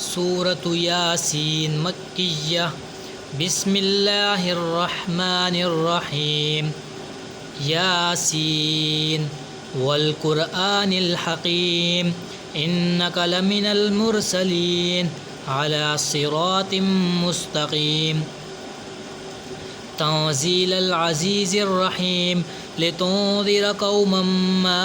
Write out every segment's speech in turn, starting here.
सूरत यासीन मक्किय्या। बिस्मिल्लाहिर्रहमानिर्रहीम। यासीन वल क़ुरआनिल हकीम इन्नका लमिनल मुरसलीन अला सिरातिम मुस्तकीम। तंज़ीलल अज़ीज़िर रहीम लितुंज़िर कौमम मा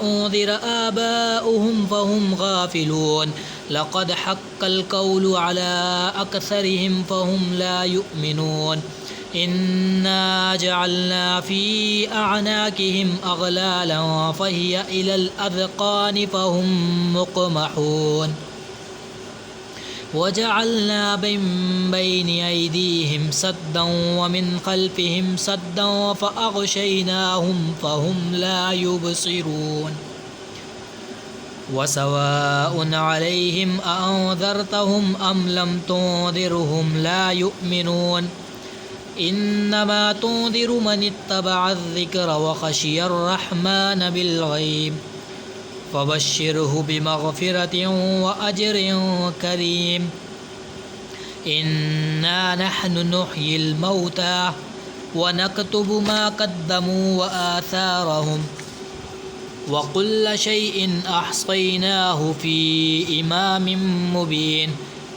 उन्ज़िर आबाउहुम फ़हुम गाफ़िलून लक़द हक़्क़ल क़ौलु अला अक्सरिहिम फ़हुम ला युमिनून। इन्ना जअलना फ़ी अअनाक़िहिम अग़लालन फ़हिय इलल अज़क़ानि फ़हुम मुक़महून। वजअलना मिन बैनि अयदीहिम सद्दन व मिन ख़ल्फ़िहिम सद्दन फ़अग़शयनाहुम फ़हुम ला युबसिरून। वसवाउन अलैहिम अअन्ज़रतहुम अम लम तुन्ज़िरहुम ला युमिनून। इन्नमा तुन्ज़िरु मनित्तबअ-ज़्ज़िक्र व ख़शियर-रहमान बिल-ग़ैब फ़बश्शिरहु बिमग़फ़िरतिन व अज्रिन करीम। इन्ना नहनु नुह्यिल मौता व नक्तुबु मा क़द्दमू व आसारहुम व कुल्ल शैइन अहसैनाहु फ़ी इमामिम मुबीन।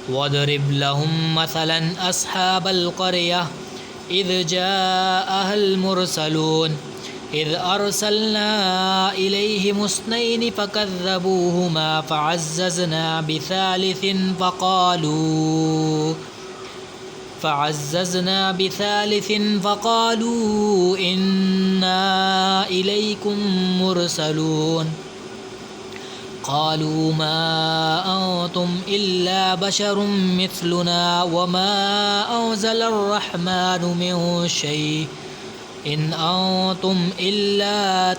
वद्रिब लहुम मसलन अस्हाबल क़र्यह इज़ जाअहल मुरसलून इज़ अरसलना इलैहिम इस्नैनि फ़कज़्ज़बूहुमा फ़अज़्ज़ज़ना बिसालिसिन फ़क़ालू इन्ना इलैकुम मुरसलून। क़ालू मा अंतुम इल्ला बशरुम मिस्लुना वमा अंज़लर-रहमानु मिन शै इन अंतुम इल्ला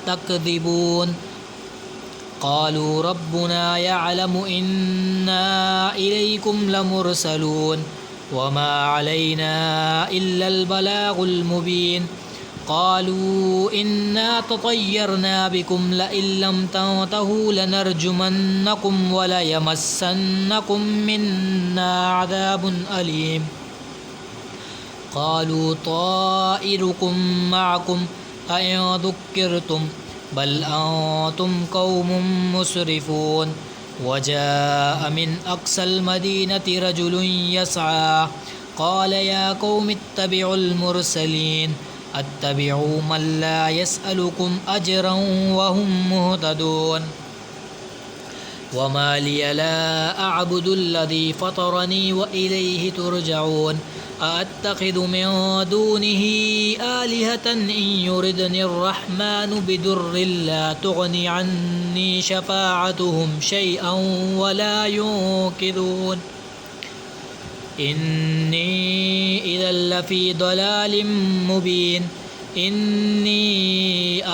तकज़िबून। क़ालू रब्बुना यअलमु इन्ना इलैकुम लमुरसलून वमा अलैना इल्लल बलागुल मुबीन। क़ालू इन्ना ततय्यरना बिकुम लइन लम तंतहू लनरजुमन्नकुम वलयमस्सन्नकुम मिन्ना अज़ाबुन अलीम। क़ालू ताइरुकुम मअकुम अइन ज़ुक्किरतुम बल अंतुम क़ौमुम मुस्रिफ़ून। वजाअ मिन अक़सल मदीनति रजुलुन यसआ क़ाल या क़ौमि इत्तबिउल मुरसलीन अत्तबिउ मन ला यसअलुकुम अजरन वहुम मुहतदून। वमा लिय ला अअबुदुल्लज़ी फ़तरनी व इलैहि तुरजऊन। अअत्तख़िज़ु मिन दूनिहि आलिहतन इन युरिदनिर्रहमानु बिदुर्रिन ला तुग़नि अन्नी शफ़ाअतुहुम शैअन वला युन्क़िज़ून। इन्नी इज़न लफ़ी ضलालिम मुबीन। इन्नी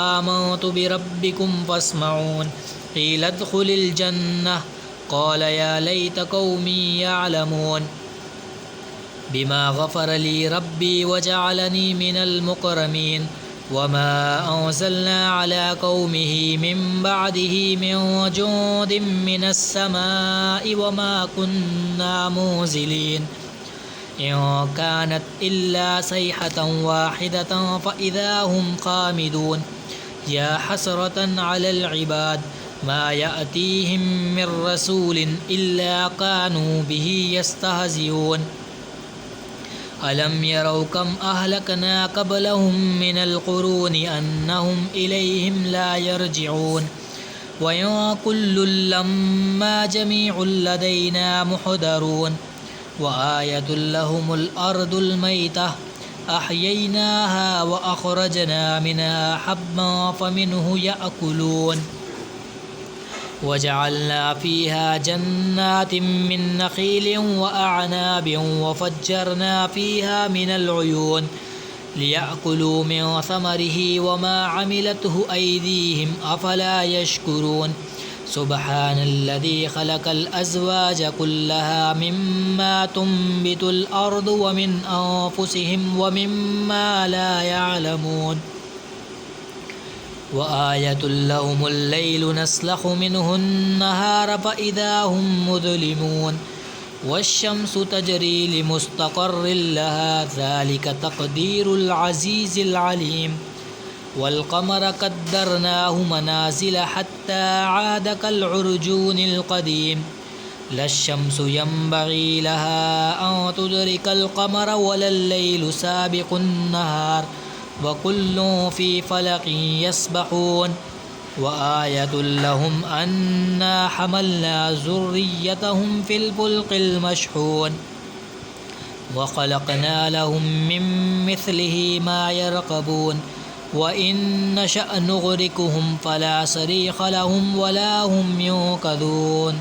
आमन्तु बिरब्बिकुम फ़स्मऊन। क़ील उद्ख़ुलिल जन्नह क़ाल या लैत क़ौमी यअलमून बिमा ग़फ़र ली रब्बी वजअलनी मिनल मुकरमीन। वमा अंज़लना अला क़ौमिहि मिन बअदिहि मिन जुन्दिन मिनस समाइ वमा कुन्ना मुन्ज़िलीन। इन कानत इल्ला सैहतन वाहिदतन फ़इज़ा हुम ख़ामिदून। या हसरतन अलल इबाद मा यअतीहिम मिर रसूलिन इल्ला कानू बिही यस्तहज़िऊन। अलम यरौ कम अहलकना क़ब्लहुम मिनल क़ुरूनि अन्नहुम इलैहिम ला यरजिऊन। व इन कुल्लुन लम्मा जमीउन लदैना मुहदरून। व आयतुल लहुमुल अर्दुल मैतह अह्यैनाहा व अख़रजना मिनहा हब्बन फ़मिन्हु यअकुलून। वजअलना फ़ीहा जन्नातिन मिन नख़ीलिन व अअनाबिन वफ़ज्जरना फ़ीहा मिनल उयून लियअकुलू मिन समरिहि वमा अमिलतहु अयदीहिम अफ़ला यशकुरून। सुब्हानल्लज़ी ख़लक़ल अज़वाज कुल्लहा मिम्मा तुंबितुल अर्दु व मिन अनफुसिहिम व मिम्मा ला यअलमून। वआयतुल लहुमुल लैलु नस्लखु मिन्हुन नहार फ़इज़ा हुम मुज़लिमून। والشمس تجري لمستقر لها ذلك تقدير العزيز العليم والقمر قدرناه منازل حتى عاد كالعرجون القديم لا الشمس ينبغي لها أن تدرك القمر ولا الليل سابق النهار وكل في فلك يسبحون وآية لهم أنا حملنا ذريتهم في الفلك المشحون وخلقنا لهم من مثله ما يركبون وإن نشأ نغرقهم فلا صريخ لهم ولا هم ينقذون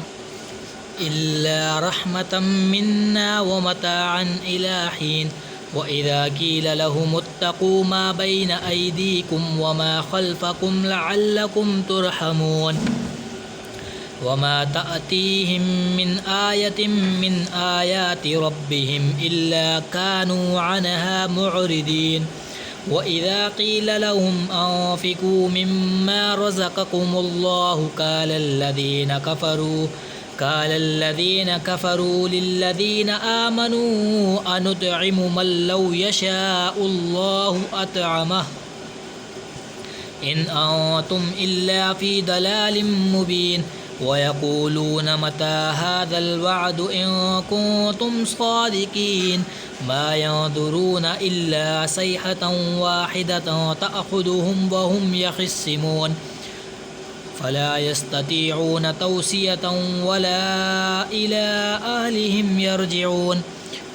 إلا رحمة منا ومتاعا إلى حين وإذا قيل لهم اتقوا ما بين أيديكم وما خلفكم لعلكم ترحمون وما تأتيهم من آية من آيات ربهم إلا كانوا عنها معرضين وإذا قيل لهم أنفقوا مما رزقكم الله قال الذين كفروا للذين آمنوا أنطعم من لو يشاء الله أطعمه إن أنتم إلا في ضلال مبين ويقولون متى هذا الوعد إن كنتم صادقين ما ينظرون إلا صيحة واحدة تأخذهم وهم يخصمون فلا يستطيعون توصية ولا إلى أهلهم يرجعون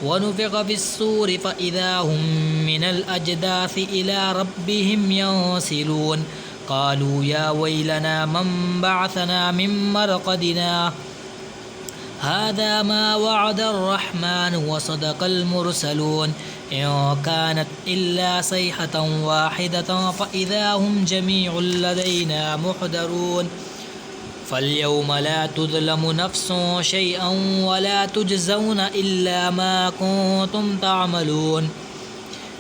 ونفخ في الصور فإذا هم من الأجداث إلى ربهم ينسلون قالوا يا ويلنا من بعثنا من مرقدنا هذا ما وعد الرحمن وصدق المرسلون إن كانت إلا صيحة واحدة فإذا هم جميع لدينا محضرون فاليوم لا تظلم نفس شيئا ولا تجزون إلا ما كنتم تعملون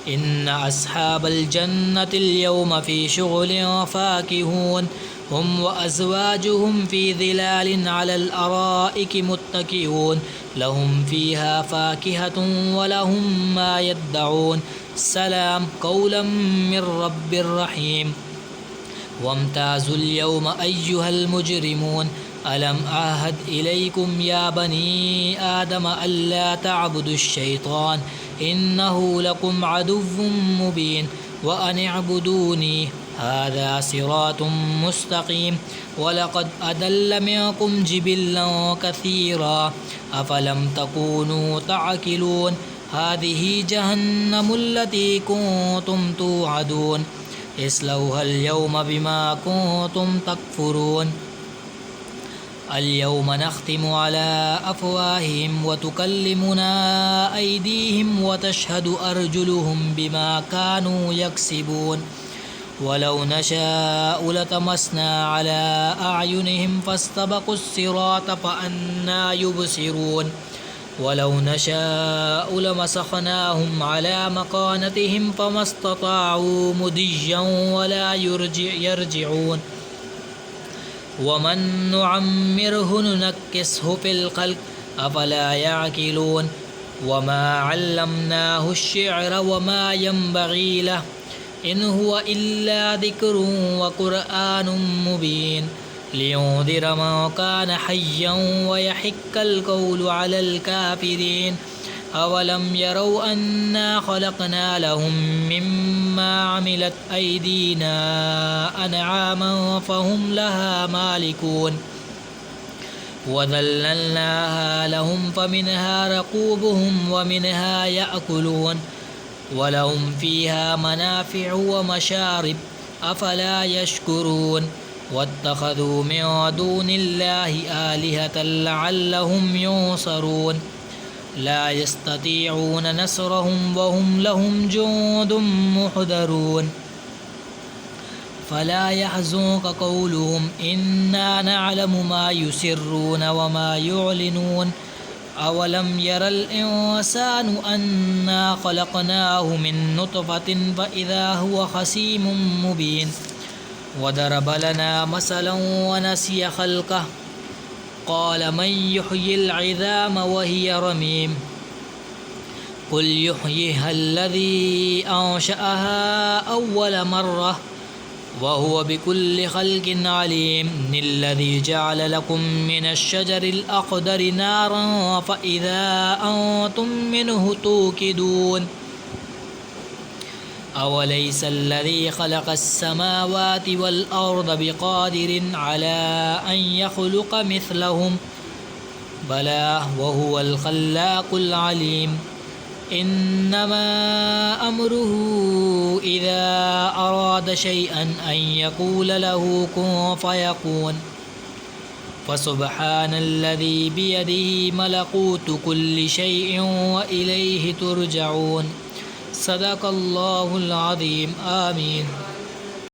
إن أصحاب الجنة اليوم في شغل فاكهون هم وأزواجهم في ظلال على الأرائك متكئون لهم فيها فاكهة ولهم ما يدعون سلام قولا من رب رحيم وامتازوا اليوم أيها المجرمون ألم أعهد إليكم يا بني آدم ألا تعبدوا الشيطان إنه لكم عدو مبين وأن اعبدوني هذا صراط مستقيم ولقد أضل منكم جبلا كثيرا أفلم تكونوا تعقلون هذه جهنم التي كنتم توعدون اصلوها اليوم بما كنتم تكفرون اليوم نختم على أفواههم وتكلمنا أيديهم وتشهد أرجلهم بما كانوا يكسبون ولو نشاء لطمسنا على أعينهم فاستبقوا الصراط فأنى يبصرون ولو نشاء لمسخناهم على مكانتهم فما استطاعوا مضيا ولا يرجعون ومن نعمره ننكسه في الخلق أفلا يعقلون وما علمناه الشعر وما ينبغي له إن هو إلا ذكر وقرآن مبين لينذر من كان حيا ويحق القول على الكافرين أولم يروا أنا خلقنا لهم مما عملت أيدينا أنعاما فهم لها مالكون وذللناها لهم فمنها ركوبهم ومنها يأكلون ولهم فيها منافع ومشارب أفلا يشكرون واتخذوا من دون الله آلهة لعلهم ينصرون لا يستطيعون نصرهم وهم لهم جند محضرون فلا يحزنك قولهم إنا نعلم ما يسرون وما يعلنون أولم ير الإنسان أنا خلقناه من نطفة فإذا هو خصيم مبين وضرب لنا مثلا ونسي خلقه قال من يحيي العظام وهي رميم قل يحييها الذي أنشأها أول مرة وهو بكل خلق عليم الذي جعل لكم من الشجر الأخضر نارا فإذا أنتم منه توقدون أوليس الذي خلق السماوات والأرض بقادر على أن يخلق مثلهم بلى وهو الخلاق العليم إنما أمره إذا أراد شيئا أن يقول له كن فيكون فسبحان الذي بيده ملكوت كل شيء وإليه ترجعون صدق الله العظيم آمين